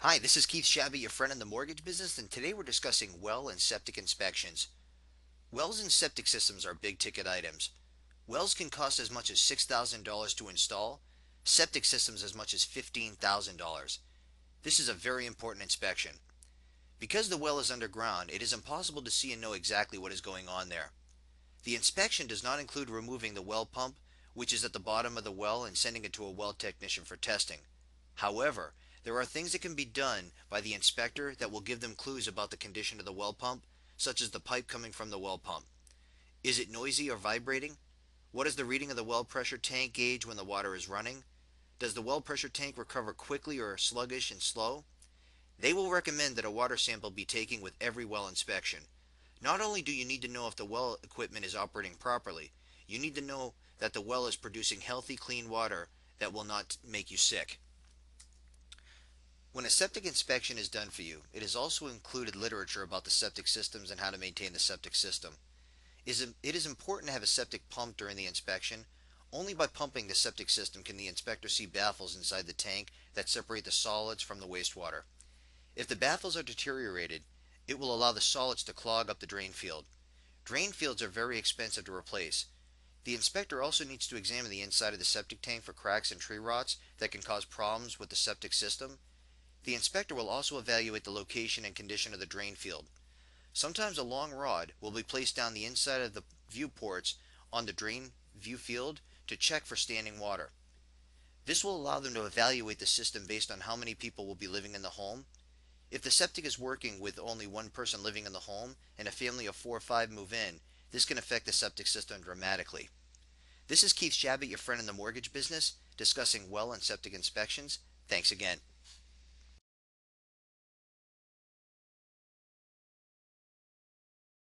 Hi, this is Keith Shabby, your friend in the mortgage business, and today we're discussing well and septic inspections. Wells and septic systems are big ticket items. Wells can cost as much as $6,000 to install, septic systems as much as $15,000. This is a very important inspection. Because the well is underground, it is impossible to see and know exactly what is going on there. The inspection does not include removing the well pump, which is at the bottom of the well, and sending it to a well technician for testing. However, there are things that can be done by the inspector that will give them clues about the condition of the well pump, such as the pipe coming from the well pump. Is it noisy or vibrating? What is the reading of the well pressure tank gauge when the water is running? Does the well pressure tank recover quickly or sluggish and slow? They will recommend that a water sample be taken with every well inspection. Not only do you need to know if the well equipment is operating properly, you need to know that the well is producing healthy, clean water that will not make you sick. When a septic inspection is done for you, it has also included literature about the septic systems and how to maintain the septic system. It is important to have a septic pump during the inspection. Only by pumping the septic system can the inspector see baffles inside the tank that separate the solids from the wastewater. If the baffles are deteriorated, it will allow the solids to clog up the drain field. Drain fields are very expensive to replace. The inspector also needs to examine the inside of the septic tank for cracks and tree rots that can cause problems with the septic system. The inspector will also evaluate the location and condition of the drain field. Sometimes a long rod will be placed down the inside of the viewports on the drain view field to check for standing water. This will allow them to evaluate the system based on how many people will be living in the home. If the septic is working with only one person living in the home and a family of 4 or 5 move in, this can affect the septic system dramatically. This is Keith Shabbat, your friend in the mortgage business, discussing well and septic inspections. Thanks again.